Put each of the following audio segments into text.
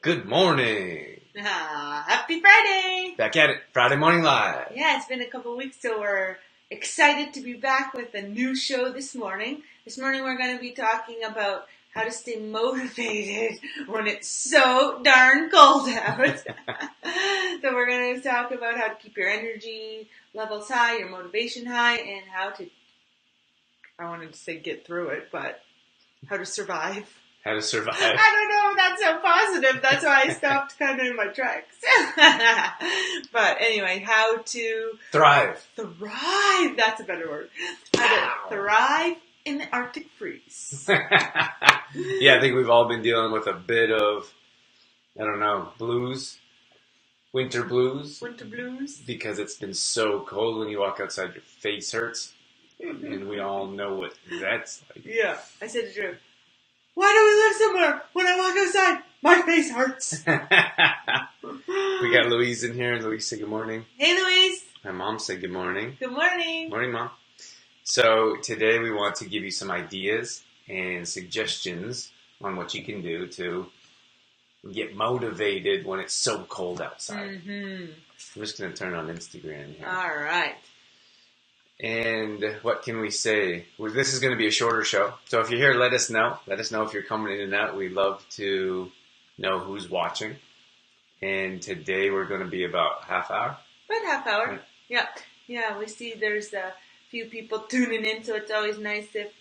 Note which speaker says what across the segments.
Speaker 1: Good morning.
Speaker 2: Happy Friday!
Speaker 1: Back at it. Friday Morning Live.
Speaker 2: Yeah, it's been a couple weeks, so we're excited to be back with a new show this morning. This morning we're going to be talking about how to stay motivated when it's so darn cold out. So we're going to talk about how to keep your energy levels high, your motivation high, and how to, I wanted to say get through it, but how to survive.
Speaker 1: How to survive.
Speaker 2: I don't know if that's so positive. That's why I stopped kind of in my tracks. But anyway, how to
Speaker 1: Thrive.
Speaker 2: thrive. That's a better word. How to thrive in the Arctic freeze.
Speaker 1: Yeah, I think we've all been dealing with a bit of, blues. Winter blues.
Speaker 2: Winter blues.
Speaker 1: Because it's been so cold when you walk outside, your face hurts. And we all know what that's like.
Speaker 2: Yeah. I said to Drew, why do we live somewhere when I walk outside? My face hurts.
Speaker 1: We got Louise in here. Louise, say good morning.
Speaker 2: Hey, Louise.
Speaker 1: My mom said good morning.
Speaker 2: Good morning.
Speaker 1: Morning, Mom. So today we want to give you some ideas and suggestions on what you can do to get motivated when it's so cold outside.
Speaker 2: Mm-hmm.
Speaker 1: I'm just going to turn on Instagram here.
Speaker 2: All right.
Speaker 1: And what can we say? Well, this is going to be a shorter show. So if you're here, let us know. Let us know if you're coming in and out. We'd love to know who's watching. And today we're going to be about half hour.
Speaker 2: About half hour.
Speaker 1: Right.
Speaker 2: Yeah. Yeah, we see there's a few people tuning in, so it's always nice if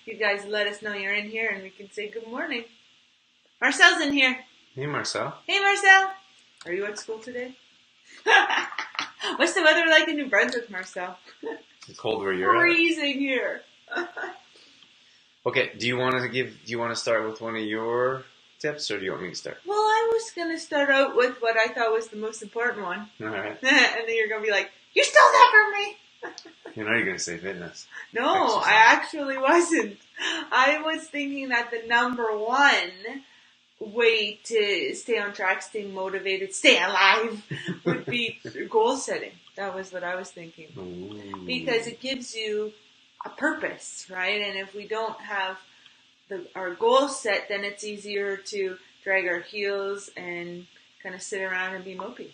Speaker 2: you guys let us know you're in here and we can say good morning. Marcel's in here.
Speaker 1: Hey, Marcel.
Speaker 2: Hey, Marcel. Are you at school today? What's the weather like in New Brunswick, Marcel?
Speaker 1: It's cold where you're at.
Speaker 2: Freezing here.
Speaker 1: Okay, do you want to start with one of your tips, or do you want me to start?
Speaker 2: Well, I was going to start out with what I thought was the most important one.
Speaker 1: All right.
Speaker 2: And then you're going to be like, you stole that from me.
Speaker 1: You know you're going to say fitness.
Speaker 2: No,
Speaker 1: Exercise.
Speaker 2: I actually wasn't. I was thinking that the number one way to stay on track, stay motivated, stay alive would be goal setting. That was what I was thinking.
Speaker 1: Ooh.
Speaker 2: Because it gives you a purpose, right? And if we don't have our goals set, then it's easier to drag our heels and kind of sit around and be mopey.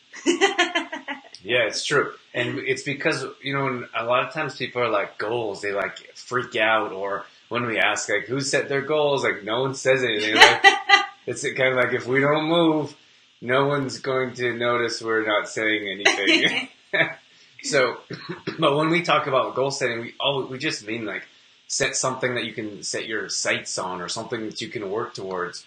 Speaker 1: Yeah, it's true. And it's because, a lot of times people are like, goals, they like freak out. Or when we ask, like, who set their goals? Like, no one says anything. Like, it's kind of like, if we don't move, no one's going to notice we're not saying anything. So, but when we talk about goal setting, we just mean like set something that you can set your sights on, or something that you can work towards.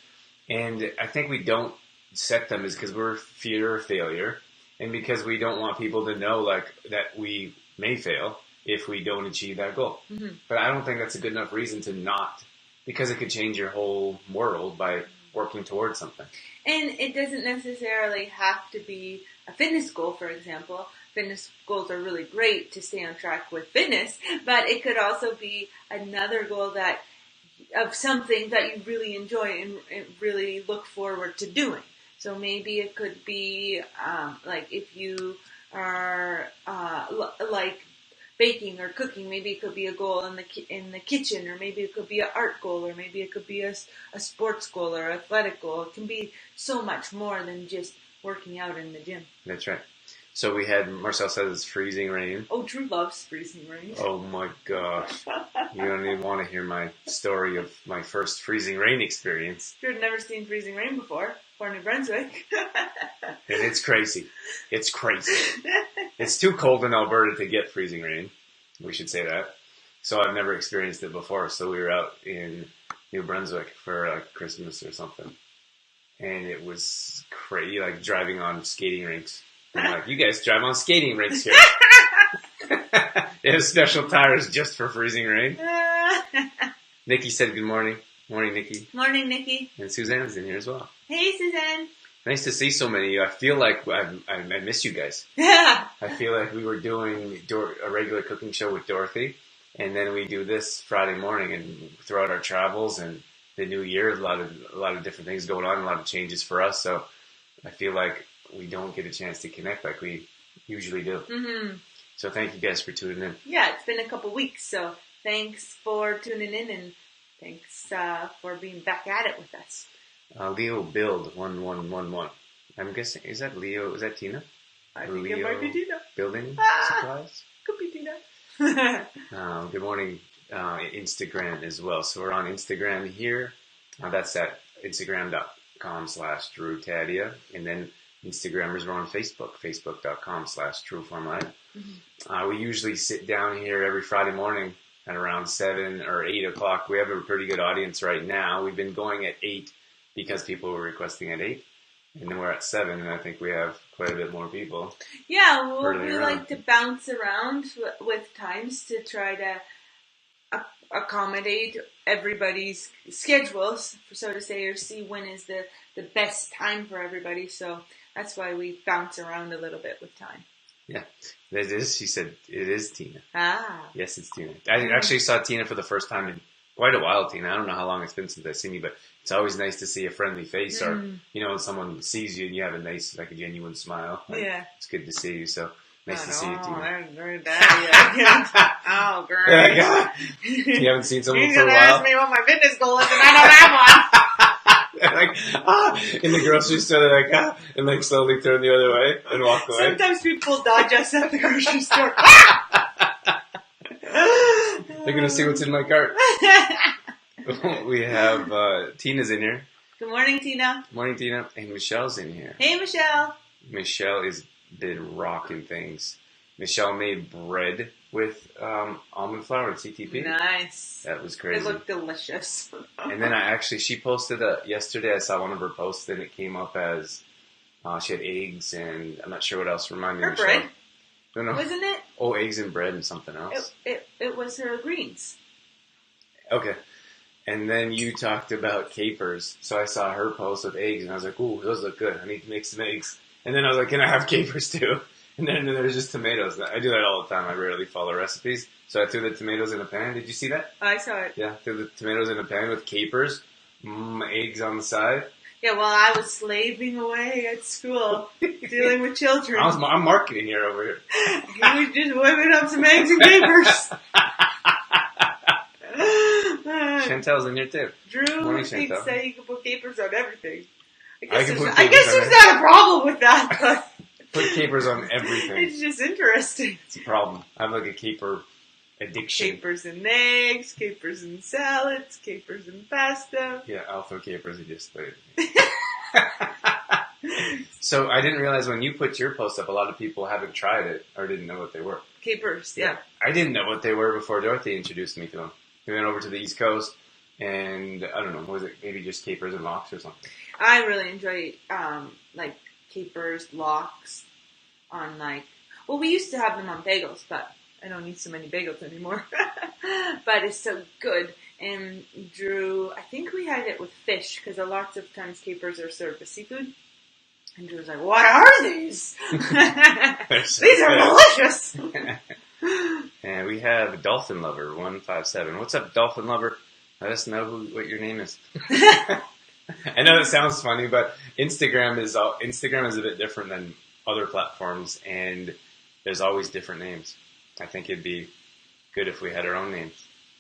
Speaker 1: And I think we don't set them is because we're fear of failure, and because we don't want people to know like that we may fail if we don't achieve that goal. Mm-hmm. But I don't think that's a good enough reason to not, because it could change your whole world by working towards something.
Speaker 2: And it doesn't necessarily have to be a fitness goal, for example. Fitness goals are really great to stay on track with fitness, but it could also be another goal of something that you really enjoy and really look forward to doing. So maybe it could be like if you are like baking or cooking, maybe it could be a goal in the kitchen, or maybe it could be an art goal, or maybe it could be a sports goal or athletic goal. It can be so much more than just working out in the gym.
Speaker 1: That's right. So we had, Marcel says it's freezing rain.
Speaker 2: Oh, Drew loves freezing rain.
Speaker 1: Oh my gosh. You don't even want to hear my story of my first freezing rain experience.
Speaker 2: Drew had never seen freezing rain before New Brunswick.
Speaker 1: And it's crazy. It's crazy. It's too cold in Alberta to get freezing rain. We should say that. So I've never experienced it before. So we were out in New Brunswick for like Christmas or something. And it was crazy, like driving on skating rinks. I'm like, you guys drive on skating rinks here. They have special tires just for freezing rain. Nikki said good morning. Morning, Nikki.
Speaker 2: Morning, Nikki.
Speaker 1: And Suzanne's in here as well.
Speaker 2: Hey, Suzanne.
Speaker 1: Nice to see so many of you. I feel like I miss you guys.
Speaker 2: Yeah.
Speaker 1: I feel like we were doing a regular cooking show with Dorothy, and then we do this Friday morning, and throughout our travels and the new year, a lot of different things going on, a lot of changes for us. So I feel like we don't get a chance to connect like we usually do. Mm-hmm. So thank you guys for tuning in.
Speaker 2: Yeah, it's been a couple weeks, so thanks for tuning in, and thanks for being back at it with us.
Speaker 1: Leo Build 1111. I'm guessing, is that Leo? Is that Tina?
Speaker 2: I think it might be Tina.
Speaker 1: Building Supplies?
Speaker 2: Could be Tina.
Speaker 1: Good morning, Instagram as well. So we're on Instagram here. That's at Instagram.com/DrewTadia. And then Instagrammers are on Facebook, Facebook.com/TrueFormLife. We usually sit down here every Friday morning at around 7 or 8 o'clock. We have a pretty good audience right now. We've been going at 8 because people were requesting at 8. And then we're at 7, and I think we have quite a bit more people.
Speaker 2: Yeah, well, we like to bounce around with times to try to accommodate everybody's schedules, so to say, or see when is the best time for everybody. So that's why we bounce around a little bit with time.
Speaker 1: Yeah, it is. She said it is Tina.
Speaker 2: Ah.
Speaker 1: Yes, it's Tina. I actually saw Tina for the first time in quite a while, Tina. I don't know how long it's been since I've seen you, but it's always nice to see a friendly face or, when someone sees you and you have a nice, like a genuine smile. Like,
Speaker 2: yeah.
Speaker 1: It's good to see you. So nice to see you, Tina.
Speaker 2: Oh, great.
Speaker 1: You haven't seen someone
Speaker 2: You're
Speaker 1: for a
Speaker 2: going to
Speaker 1: while?
Speaker 2: ask me what my fitness goal is and I don't have one.
Speaker 1: Like, in the grocery store, they're like, and like slowly turn the other way and walk away.
Speaker 2: Sometimes people dodge us at the grocery store.
Speaker 1: They're going to see what's in my cart. We have Tina's in here.
Speaker 2: Good morning, Tina.
Speaker 1: Morning, Tina. And Michelle's in here.
Speaker 2: Hey, Michelle.
Speaker 1: Michelle has been rocking things. Michelle made bread with almond flour and CTP.
Speaker 2: Nice.
Speaker 1: That was crazy.
Speaker 2: It looked delicious.
Speaker 1: And then she posted yesterday. I saw one of her posts and it came up as she had eggs and I'm not sure what else reminded
Speaker 2: her bread.
Speaker 1: No.
Speaker 2: Wasn't it?
Speaker 1: Oh, eggs and bread and something else.
Speaker 2: It was her greens.
Speaker 1: Okay. And then you talked about capers. So I saw her post with eggs and I was like, ooh, those look good. I need to make some eggs. And then I was like, can I have capers too? And then there's just tomatoes. I do that all the time. I rarely follow recipes. So I threw the tomatoes in a pan. Did you see that?
Speaker 2: I saw it.
Speaker 1: Yeah, threw the tomatoes in a pan with capers, eggs on the side.
Speaker 2: Yeah, while I was slaving away at school, dealing with children.
Speaker 1: I'm marketing here over here.
Speaker 2: He was just whipping up some eggs and capers.
Speaker 1: Chantel's in here too.
Speaker 2: Drew
Speaker 1: Morning,
Speaker 2: thinks
Speaker 1: Chantel.
Speaker 2: that you can put capers on everything. I
Speaker 1: I
Speaker 2: guess there's not a problem with that, but
Speaker 1: put capers on everything.
Speaker 2: It's just interesting.
Speaker 1: It's a problem. I have like a caper addiction.
Speaker 2: Capers in eggs, capers in salads, capers in pasta.
Speaker 1: Yeah, I'll throw capers in just like So I didn't realize when you put your post up, a lot of people haven't tried it or didn't know what they were.
Speaker 2: Capers, yeah.
Speaker 1: I didn't know what they were before Dorothy introduced me to them. We went over to the East Coast, and I don't know, was it maybe just capers and lox or something?
Speaker 2: I really enjoy like capers, lox on we used to have them on bagels, but I don't eat so many bagels anymore. But it's so good. And Drew, I think we had it with fish because lots of times capers are served with seafood. And Drew was like, "What are these? These are delicious."
Speaker 1: And we have Dolphin Lover 157. What's up, Dolphin Lover? Let us know what your name is. I know that sounds funny, but Instagram is a bit different than other platforms, and there's always different names. I think it'd be good if we had our own names,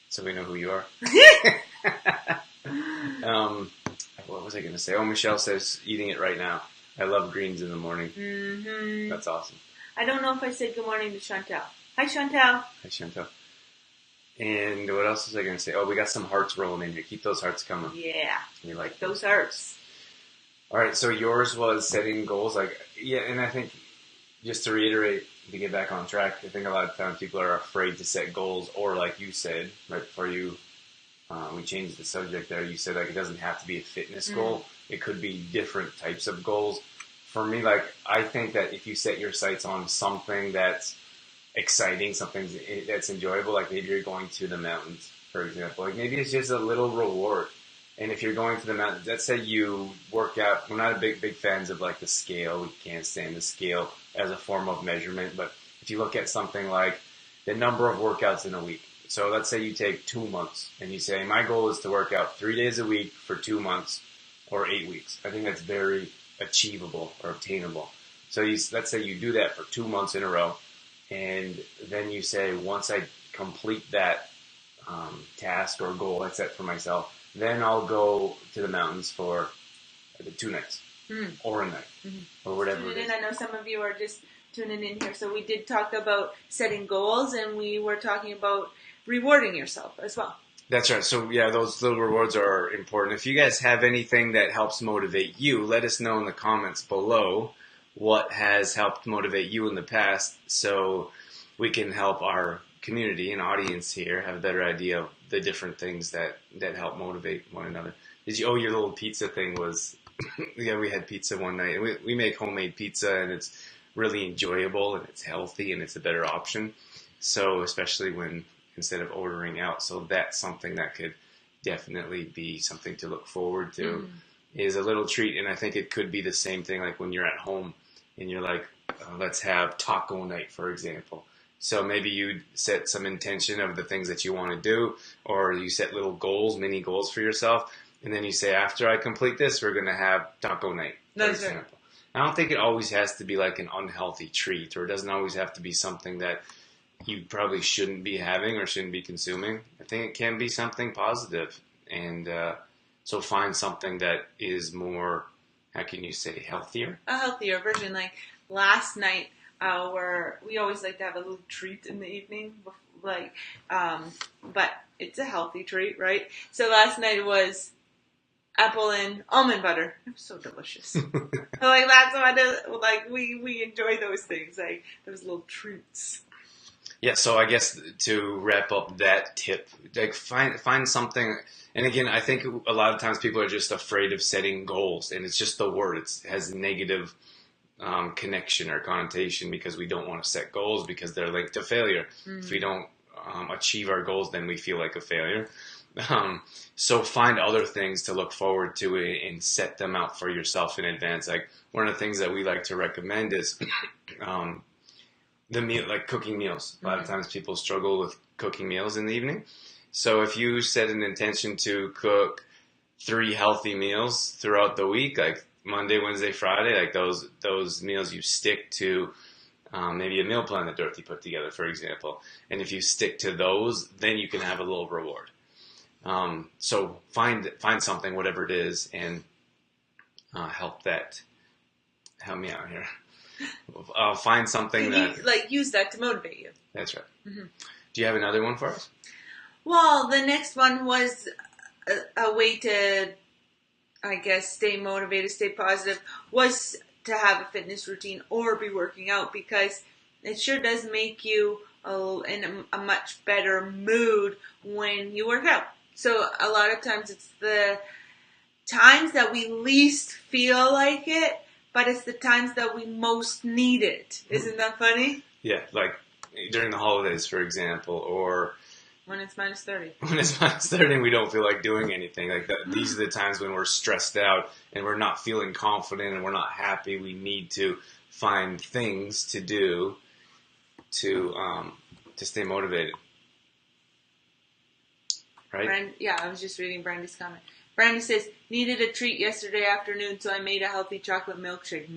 Speaker 1: so we know who you are. What was I going to say? Oh, Michelle says, eating it right now. I love greens in the morning.
Speaker 2: Mm-hmm.
Speaker 1: That's awesome.
Speaker 2: I don't know if I said good morning to Chantel. Hi, Chantel.
Speaker 1: Hi, Chantel. And what else was I going to say? Oh, we got some hearts rolling in here. Keep those hearts coming.
Speaker 2: Yeah.
Speaker 1: We like
Speaker 2: those hearts.
Speaker 1: All right, so yours was setting goals. And I think, just to reiterate, to get back on track, I think a lot of times people are afraid to set goals, or like you said, right before we changed the subject there, you said it doesn't have to be a fitness goal. It could be different types of goals. For me, I think that if you set your sights on something that's exciting, something that's enjoyable, like maybe you're going to the mountains, for example. Maybe it's just a little reward. And if you're going to the mountains, let's say you work out. We're not a big fans of the scale. We can't stand the scale as a form of measurement. But if you look at something like the number of workouts in a week. So let's say you take 2 months and you say, my goal is to work out 3 days a week for 2 months or 8 weeks. I think that's very achievable or obtainable. So let's say you do that for 2 months in a row. And then you say, once I complete that task or goal I set for myself, then I'll go to the mountains for 2 nights
Speaker 2: Mm.
Speaker 1: or a night or whatever it
Speaker 2: Tuning
Speaker 1: is.
Speaker 2: in. I know some of you are just tuning in here. So we did talk about setting goals, and we were talking about rewarding yourself as well.
Speaker 1: That's right. So yeah, those little rewards are important. If you guys have anything that helps motivate you, let us know in the comments below what has helped motivate you in the past, so we can help our community and audience here have a better idea of the different things that help motivate one another. Your little pizza thing was, yeah, we had pizza one night. And we make homemade pizza, and it's really enjoyable, and it's healthy, and it's a better option. So especially when instead of ordering out. So that's something that could definitely be something to look forward to, is a little treat. And I think it could be the same thing like when you're at home and you're like, let's have taco night, for example. So maybe you set some intention of the things that you want to do, or you set little goals, mini goals for yourself. And then you say, after I complete this, we're going to have taco night, for example. I don't think it always has to be like an unhealthy treat, or it doesn't always have to be something that you probably shouldn't be having or shouldn't be consuming. I think it can be something positive. And so find something that is more, how can you say, healthier?
Speaker 2: A healthier version. Like last night, we always like to have a little treat in the evening, but it's a healthy treat, right? So last night was apple and almond butter. It was so delicious. Like that's what we enjoy those things, like those little treats.
Speaker 1: Yeah, so I guess to wrap up that tip, like find something. And again, I think a lot of times people are just afraid of setting goals, and it's just the word. It has negative connection or connotation because we don't want to set goals because they're linked to failure. If we don't achieve our goals, then we feel like a failure. So find other things to look forward to and set them out for yourself in advance. Like one of the things that we like to recommend is the meal, like cooking meals. A lot of times people struggle with cooking meals in the evening. So if you set an intention to cook 3 healthy meals throughout the week, like Monday, Wednesday, Friday, like those meals you stick to, maybe a meal plan that Dorothy put together, for example. And if you stick to those, then you can have a little reward. So find something, whatever it is, and help me out here. Find something
Speaker 2: use that to motivate you.
Speaker 1: That's right. Mm-hmm. Do you have another one for us?
Speaker 2: Well, the next one was a way to, I guess, stay motivated, stay positive, was to have a fitness routine or be working out, because it sure does make you in a much better mood when you work out. So a lot of times it's the times that we least feel like it, but it's the times that we most need it. Isn't that funny?
Speaker 1: Yeah, like during the holidays, for example, or
Speaker 2: when it's minus 30.
Speaker 1: When it's minus 30 and we don't feel like doing anything. Like that, these are the times when we're stressed out and we're not feeling confident and we're not happy. We need to find things to do to stay motivated. Right?
Speaker 2: I was just reading Brandy's comment. Brandy says, needed a treat yesterday afternoon, so I made a healthy chocolate milkshake.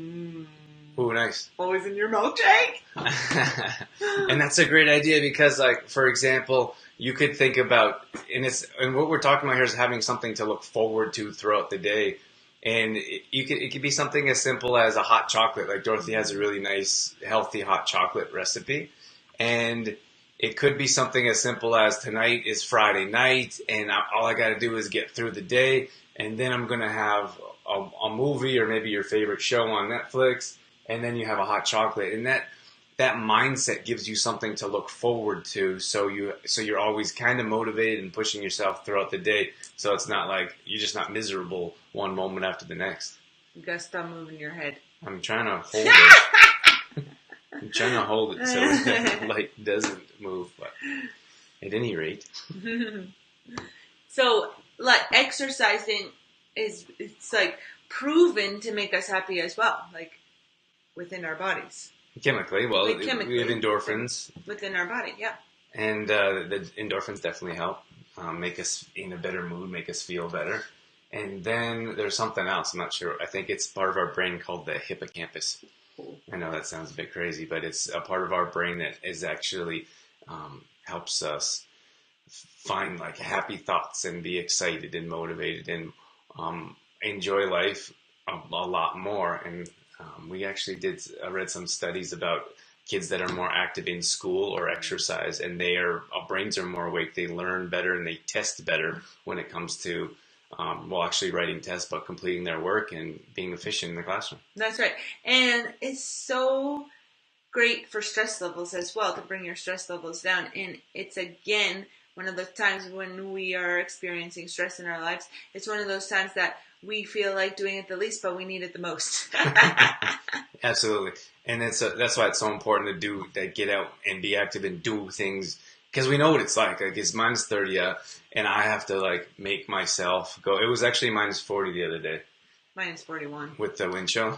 Speaker 1: Ooh, nice.
Speaker 2: Always in your milkshake?
Speaker 1: And that's a great idea because, like, for example, you could think about, and what we're talking about here is having something to look forward to throughout the day. And it could be something as simple as a hot chocolate. Like Dorothy has a really nice, healthy hot chocolate recipe. And it could be something as simple as tonight is Friday night, and all I got to do is get through the day, and then I'm going to have a movie or maybe your favorite show on Netflix, and then you have a hot chocolate. And that mindset gives you something to look forward to, so you're always kind of motivated and pushing yourself throughout the day. So it's not like you're just not miserable one moment after the next.
Speaker 2: You got to stop moving your head.
Speaker 1: I'm trying to hold it. I'm trying to hold it so the light doesn't move, but at any rate.
Speaker 2: So, like, exercising it's like proven to make us happy as well, like within our bodies.
Speaker 1: Chemically, we have endorphins.
Speaker 2: Within our body, yeah.
Speaker 1: And the endorphins definitely help make us in a better mood, make us feel better. And then there's something else, I'm not sure. I think it's part of our brain called the hippocampus. I know that sounds a bit crazy, but it's a part of our brain that is actually helps us find like happy thoughts and be excited and motivated and enjoy life a lot more. And we actually read some studies about kids that are more active in school or exercise, and our brains are more awake. They learn better and they test better when it comes to actually writing tests, but completing their work and being efficient in the classroom.
Speaker 2: That's right. And it's so great for stress levels as well, to bring your stress levels down. And it's, again, one of the times when we are experiencing stress in our lives. It's one of those times that we feel like doing it the least, but we need it the most.
Speaker 1: Absolutely. And that's why it's so important to get out and be active and do things, because we know what it's like. Like, it's minus 30 and I have to like make myself go. It was actually minus 40 the other day.
Speaker 2: Minus 41.
Speaker 1: With the wind chill.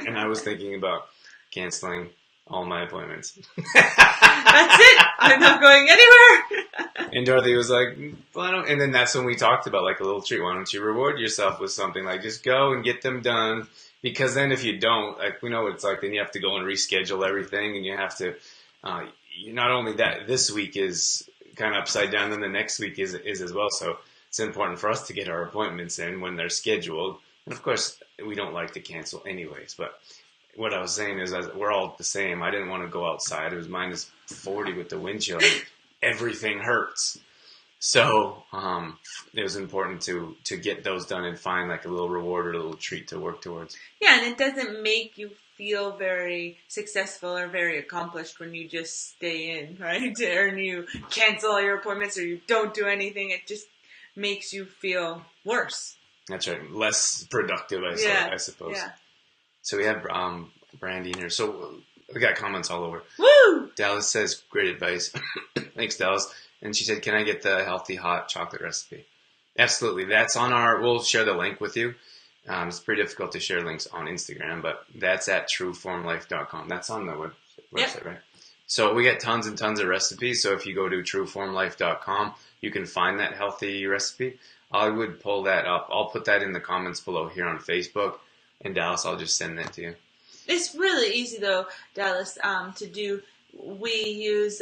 Speaker 1: And I was thinking about canceling all my appointments.
Speaker 2: That's it. I'm not going anywhere.
Speaker 1: And Dorothy was like, well, and then that's when we talked about like a little treat. Why don't you reward yourself with something? Like, just go and get them done. Because then if you don't, like, we know what it's like, then you have to go and reschedule everything, and you have to, not only that, this week is kind of upside down, then the next week is as well. So it's important for us to get our appointments in when they're scheduled. And of course, we don't like to cancel anyways, but what I was saying is we're all the same. I didn't want to go outside. It was minus 40 with the wind chill. Everything hurts. So it was important to get those done and find like a little reward or a little treat to work towards.
Speaker 2: Yeah, and it doesn't make you feel very successful or very accomplished when you just stay in, right? Or you cancel all your appointments or you don't do anything. It just makes you feel worse.
Speaker 1: That's right. Less productive, I suppose. Yeah. So we have Brandy in here. So we got comments all over.
Speaker 2: Woo!
Speaker 1: Dallas says, great advice. Thanks, Dallas. And she said, can I get the healthy hot chocolate recipe? Absolutely. That's on we'll share the link with you. It's pretty difficult to share links on Instagram, but that's at trueformlife.com. That's on the website, right? So we got tons and tons of recipes. So if you go to trueformlife.com, you can find that healthy recipe. I would pull that up. I'll put that in the comments below here on Facebook. And Dallas, I'll just send that to you.
Speaker 2: It's really easy though, Dallas, to do. We use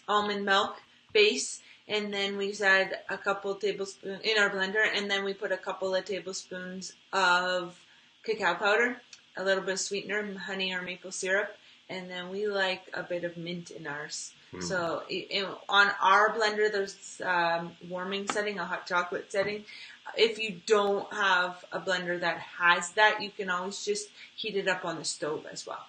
Speaker 2: almond milk base, and then we add a couple tablespoons in our blender, and then we put a couple of tablespoons of cacao powder, a little bit of sweetener, honey or maple syrup, and then we like a bit of mint in ours. So on our blender, there's warming setting, a hot chocolate setting. If you don't have a blender that has that, you can always just heat it up on the stove as well.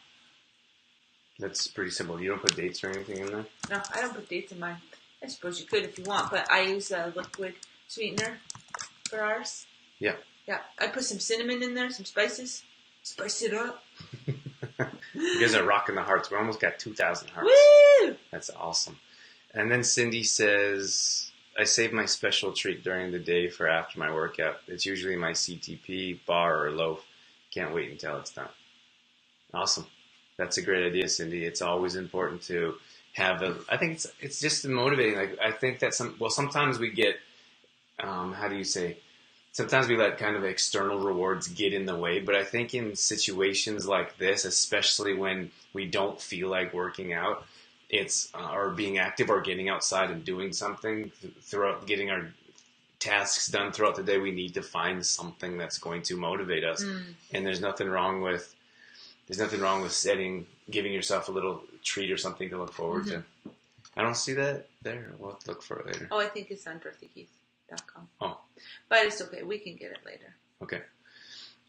Speaker 1: That's pretty simple. You don't put dates or anything in there?
Speaker 2: No, I don't put dates in mine. I suppose you could if you want, but I use a liquid sweetener for ours.
Speaker 1: Yeah.
Speaker 2: Yeah, I put some cinnamon in there, some spices. Spice it up.
Speaker 1: You guys are rocking the hearts. We almost got 2,000 hearts.
Speaker 2: Woo!
Speaker 1: That's awesome. And then Cindy says, I save my special treat during the day for after my workout. It's usually my CTP, bar, or loaf. Can't wait until it's done. Awesome. That's a great idea, Cindy. It's always important to have I think it's just motivating. Like, I think that sometimes we get, sometimes we let kind of external rewards get in the way, but I think in situations like this, especially when we don't feel like working out, or being active or getting outside and doing something throughout, getting our tasks done throughout the day, we need to find something that's going to motivate us. And there's nothing wrong with giving yourself a little treat or something to look forward to. I don't see that there. We'll have to look for it later.
Speaker 2: Oh, I think it's on DorothyKeith.com.
Speaker 1: Oh.
Speaker 2: But it's okay. We can get it later.
Speaker 1: Okay.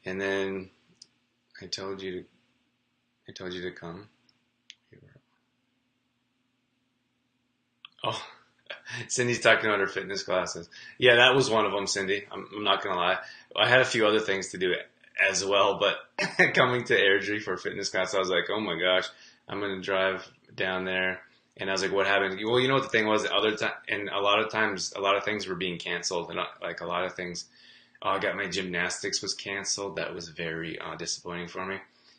Speaker 1: And then I told you to come. Oh, Cindy's talking about her fitness classes. Yeah, that was one of them, Cindy. I'm not going to lie. I had a few other things to do as well, but coming to Airdrie for fitness class, I was like, oh my gosh, I'm going to drive down there. And I was like, what happened? Well, you know what the thing was? And a lot of times, a lot of things were being canceled. And like a lot of things, I got my gymnastics was canceled. That was very disappointing for me.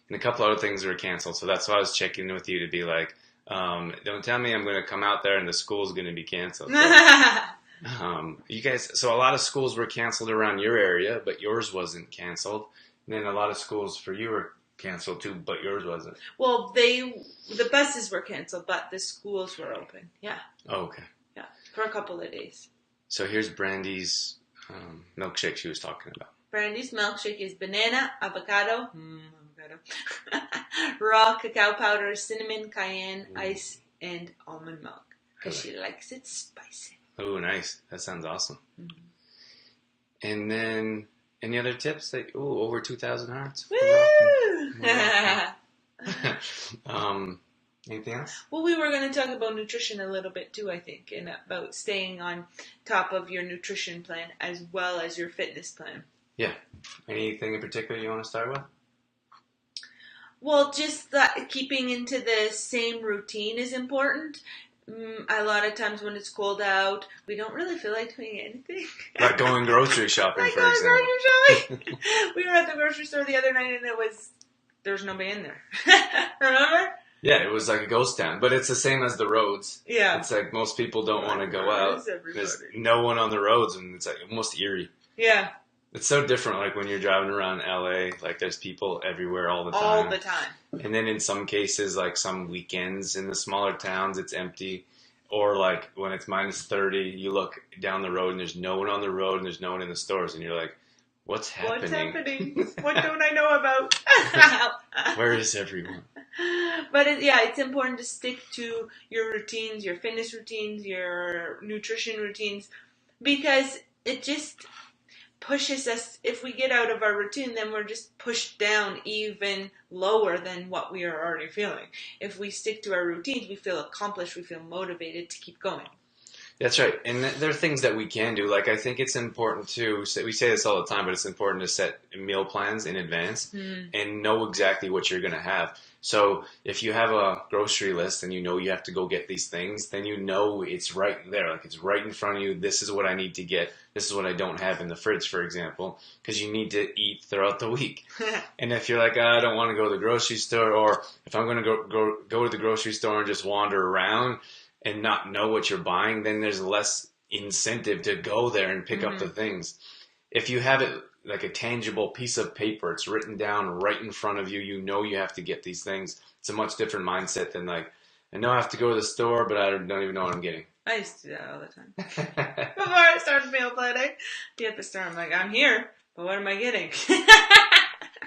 Speaker 1: And a couple other things were canceled. So that's why I was checking in with you to be like, don't tell me I'm going to come out there and the school's going to be canceled. So, you guys, so a lot of schools were canceled around your area, but yours wasn't canceled. And then a lot of schools for you were canceled too, but yours wasn't.
Speaker 2: Well, the buses were canceled, but the schools were open. Yeah.
Speaker 1: Oh, okay.
Speaker 2: Yeah, for a couple of days.
Speaker 1: So here's Brandy's milkshake she was talking about.
Speaker 2: Brandy's milkshake is banana, avocado, raw cacao powder, cinnamon, cayenne, ice, and almond milk. Because she likes it spicy.
Speaker 1: Oh, nice. That sounds awesome.
Speaker 2: Mm-hmm.
Speaker 1: And then, any other tips? Like, over 2,000 hearts.
Speaker 2: Woo!
Speaker 1: Anything else?
Speaker 2: Well, we were going to talk about nutrition a little bit too, I think, and about staying on top of your nutrition plan as well as your fitness plan.
Speaker 1: Yeah. Anything in particular you want to start with?
Speaker 2: Well, just that keeping into the same routine is important. A lot of times when it's cold out, we don't really feel like doing anything.
Speaker 1: Like going grocery shopping, for example.
Speaker 2: Grocery shopping. We were at the grocery store the other night and there's nobody in there. Remember?
Speaker 1: Yeah, it was like a ghost town. But it's the same as the roads.
Speaker 2: Yeah.
Speaker 1: It's like most people don't want to go out. There's no one on the roads, and it's like almost eerie.
Speaker 2: Yeah.
Speaker 1: It's so different, like when you're driving around LA, like there's people everywhere all the time.
Speaker 2: All the time.
Speaker 1: And then in some cases, like some weekends in the smaller towns, it's empty. Or like when it's minus 30, you look down the road and there's no one on the road and there's no one in the stores. And you're like, what's happening?
Speaker 2: What's happening? What don't I know about?
Speaker 1: Where is everyone?
Speaker 2: But it's important to stick to your routines, your fitness routines, your nutrition routines, because it just pushes us. If we get out of our routine, then we're just pushed down even lower than what we are already feeling. If we stick to our routines, we feel accomplished, we feel motivated to keep going.
Speaker 1: That's right. And there are things that we can do. Like, I think it's important to, we say this all the time, but it's important to set meal plans in advance and know exactly what you're going to have. So if you have a grocery list and you know you have to go get these things, then you know it's right there. Like, it's right in front of you. This is what I need to get. This is what I don't have in the fridge, for example, because you need to eat throughout the week. And if you're like, I don't want to go to the grocery store, or if I'm going to go to the grocery store and just wander around and not know what you're buying, then there's less incentive to go there and pick up the things. If you have it like a tangible piece of paper, it's written down right in front of you, you know you have to get these things. It's a much different mindset than like, I know I have to go to the store, but I don't even know what I'm getting.
Speaker 2: I used to do that all the time. Before I started meal planning, be at the store, I'm like, I'm here, but what am I getting?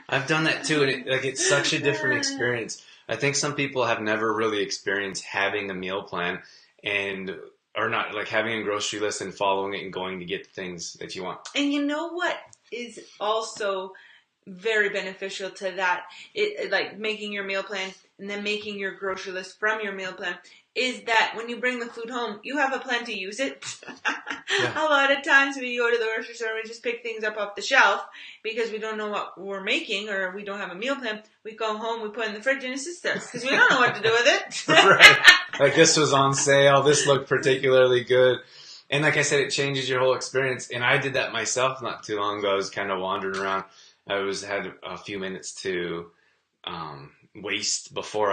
Speaker 1: I've done that too, and it's such a different experience. I think some people have never really experienced having a meal plan or not, like having a grocery list and following it and going to get the things that you want.
Speaker 2: And you know what is also very beneficial to that, like making your meal plan and then making your grocery list from your meal plan, is that when you bring the food home, you have a plan to use it. Yeah. A lot of times we go to the grocery store and we just pick things up off the shelf because we don't know what we're making or we don't have a meal plan. We go home, we put it in the fridge and it sits there because we don't know what to do with it.
Speaker 1: Right. Like, this was on sale. This looked particularly good. And like I said, it changes your whole experience. And I did that myself not too long ago. I was kind of wandering around. I had a few minutes to waste before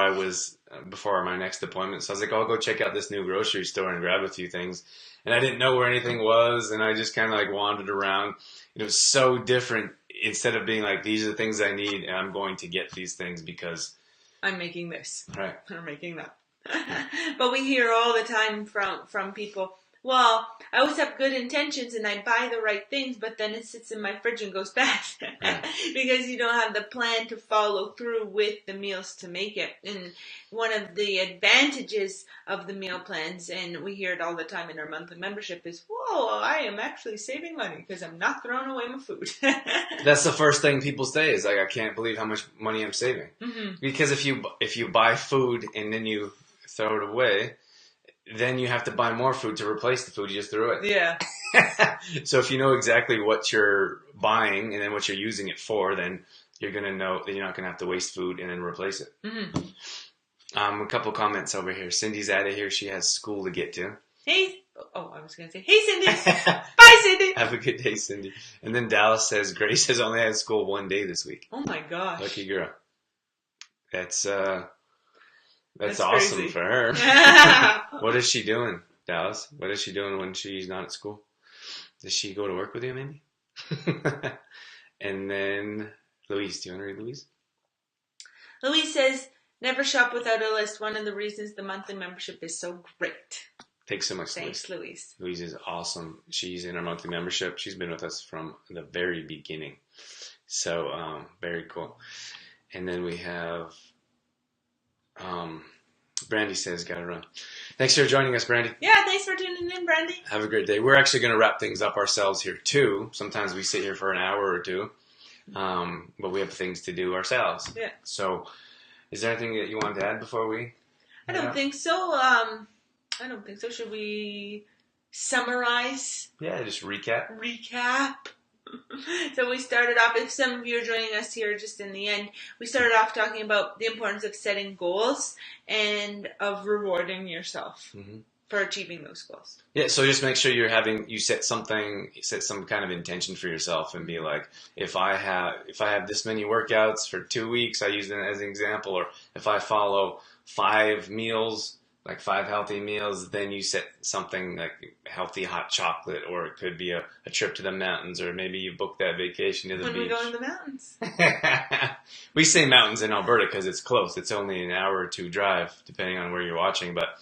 Speaker 1: my next appointment. So I was like, I'll go check out this new grocery store and grab a few things. And I didn't know where anything was. And I just kind of like wandered around. It was so different. Instead of being like, these are the things I need and I'm going to get these things because
Speaker 2: I'm making this.
Speaker 1: Right.
Speaker 2: I'm making that. But we hear all the time from people, well, I always have good intentions and I buy the right things, but then it sits in my fridge and goes bad because you don't have the plan to follow through with the meals to make it. And one of the advantages of the meal plans, and we hear it all the time in our monthly membership, is, whoa, I am actually saving money because I'm not throwing away my food.
Speaker 1: That's the first thing people say is like, I can't believe how much money I'm saving. Mm-hmm. Because if you buy food and then you throw it away, then you have to buy more food to replace the food you just threw away.
Speaker 2: Yeah.
Speaker 1: So if you know exactly what you're buying and then what you're using it for, then you're going to know that you're not going to have to waste food and then replace it. Mm-hmm. A couple comments over here. Cindy's out of here. She has school to get to.
Speaker 2: Hey. Oh, I was going to say, hey, Cindy. Bye, Cindy.
Speaker 1: Have a good day, Cindy. And then Dallas says, Grace has only had school one day this week.
Speaker 2: Oh, my gosh.
Speaker 1: Lucky girl. That's awesome
Speaker 2: crazy
Speaker 1: for her. What is she doing, Dallas? What is she doing when she's not at school? Does she go to work with you, maybe? And then Louise, do you want to read Louise?
Speaker 2: Louise says, never shop without a list. One of the reasons the monthly membership is so great.
Speaker 1: Thanks so much,
Speaker 2: Thanks, Louise.
Speaker 1: Louise is awesome. She's in our monthly membership. She's been with us from the very beginning. So, very cool. And then we have, Brandy says, gotta run. Thanks for joining us, Brandy.
Speaker 2: Yeah, thanks for tuning in, Brandy.
Speaker 1: Have a great day. We're actually going to wrap things up ourselves here, too. Sometimes we sit here for an hour or two, but we have things to do ourselves.
Speaker 2: Yeah.
Speaker 1: So, is there anything that you wanted to add before we...
Speaker 2: I don't think so. I don't think so. Should we summarize?
Speaker 1: Yeah, just recap.
Speaker 2: So we started off, if some of you are joining us here just in the end, we started off talking about the importance of setting goals and of rewarding yourself for achieving those goals.
Speaker 1: Yeah, so just make sure you set some kind of intention for yourself and be like, if I have this many workouts for 2 weeks, I use it as an example, or if I follow 5 meals, like 5 healthy meals, then you set something like healthy hot chocolate, or it could be a trip to the mountains, or maybe you book that vacation to the beach.
Speaker 2: When we go in the mountains.
Speaker 1: We say mountains in Alberta because it's close. It's only an hour or 2 drive, depending on where you're watching, but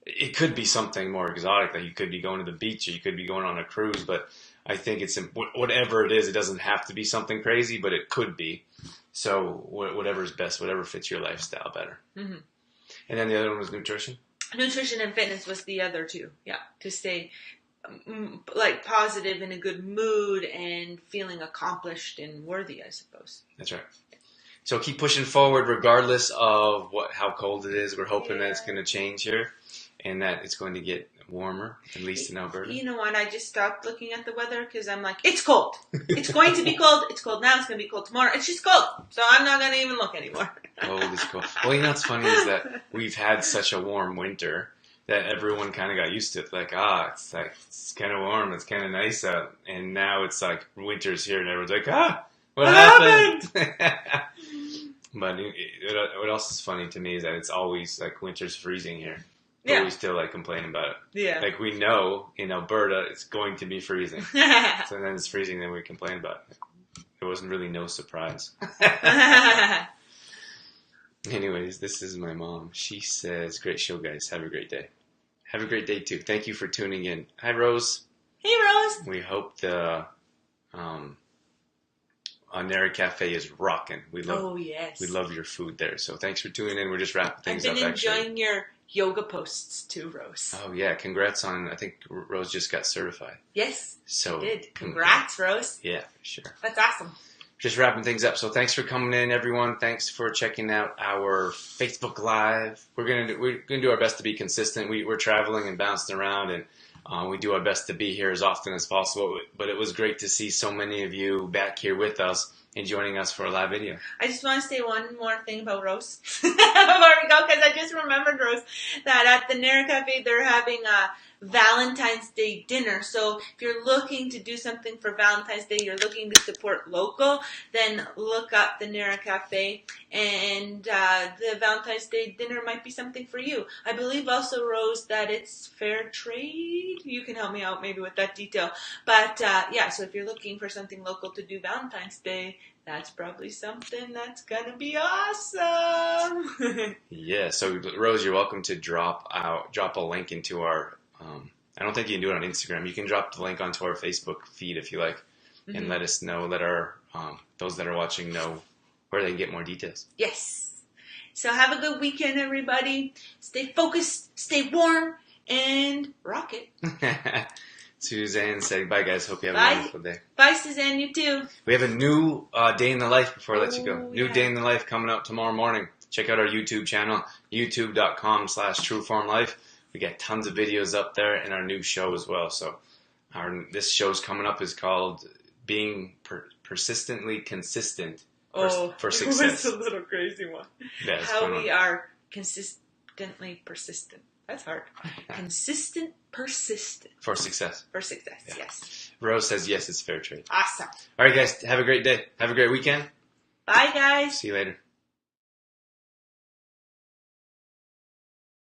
Speaker 1: it could be something more exotic. Like you could be going to the beach, or you could be going on a cruise, but I think it's whatever it is, it doesn't have to be something crazy, but it could be. So whatever is best, whatever fits your lifestyle better. Mm-hmm. And then the other one was nutrition?
Speaker 2: Nutrition and fitness was the other two, yeah. To stay like positive, in a good mood, and feeling accomplished and worthy, I suppose.
Speaker 1: That's right. So keep pushing forward regardless of how cold it is. We're hoping that it's going to change here and that it's going to get warmer, at least in Alberta.
Speaker 2: You know what? I just stopped looking at the weather because I'm like, it's cold. It's going to be cold. It's cold now. It's going to be cold tomorrow. It's just cold. So I'm not going to even look anymore.
Speaker 1: Cold is cold. Well, you know what's funny is that we've had such a warm winter that everyone kind of got used to it. Like, it's kind of warm. It's kind of nice out. And now it's like winter's here and everyone's like, what happened? But what else is funny to me is that it's always like winter's freezing here. But we still like complain about it. Yeah. Like we know in Alberta it's going to be freezing. So then it's freezing, then we complain about it. It wasn't really no surprise. Anyways, this is my mom. She says, great show, guys. Have a great day. Have a great day, too. Thank you for tuning in. Hi, Rose.
Speaker 2: Hey, Rose.
Speaker 1: We hope the Nera Cafe is rocking. We love your food there. So thanks for tuning in. We're just wrapping things up.
Speaker 2: I've been enjoying your yoga posts too, Rose.
Speaker 1: Oh, yeah. Congrats on, I think Rose just got certified.
Speaker 2: Yes,
Speaker 1: so
Speaker 2: she did. Congrats, Rose.
Speaker 1: Yeah, for sure.
Speaker 2: That's awesome.
Speaker 1: Just wrapping things up. So thanks for coming in, everyone. Thanks for checking out our Facebook Live. We're gonna do our best to be consistent. We're traveling and bouncing around, and we do our best to be here as often as possible. But it was great to see so many of you back here with us and joining us for a live video.
Speaker 2: I just want to say one more thing about Rose before we go, because I just remembered, Rose, that at the Nera Cafe they're having a Valentine's Day dinner. So if you're looking to do something for Valentine's Day, you're looking to support local, then look up the Nera Cafe, and the Valentine's Day dinner might be something for you. I believe also, Rose, that it's fair trade. You can help me out maybe with that detail. But so if you're looking for something local to do Valentine's Day, that's probably something that's gonna be awesome.
Speaker 1: Yeah, so Rose, you're welcome to drop a link into our I don't think you can do it on Instagram. You can drop the link onto our Facebook feed if you like, and let us know, let our those that are watching know where they can get more details.
Speaker 2: Yes. So have a good weekend, everybody. Stay focused, stay warm, and rock it.
Speaker 1: Suzanne said, bye, guys. Hope you have a wonderful day.
Speaker 2: Bye, Suzanne. You too.
Speaker 1: We have a new day in the life before I let you go. New day in the life coming out tomorrow morning. Check out our YouTube channel, youtube.com/trueformlife. We got tons of videos up there and our new show as well. So this show's coming up is called Being Persistently Consistent for Success.
Speaker 2: It was a little crazy one.
Speaker 1: Yeah,
Speaker 2: how we are consistently persistent. That's hard. Persistent.
Speaker 1: For success.
Speaker 2: For success, yes.
Speaker 1: Rose says yes, it's fair trade.
Speaker 2: Awesome.
Speaker 1: All right, guys. Have a great day. Have a great weekend.
Speaker 2: Bye, guys.
Speaker 1: See you later.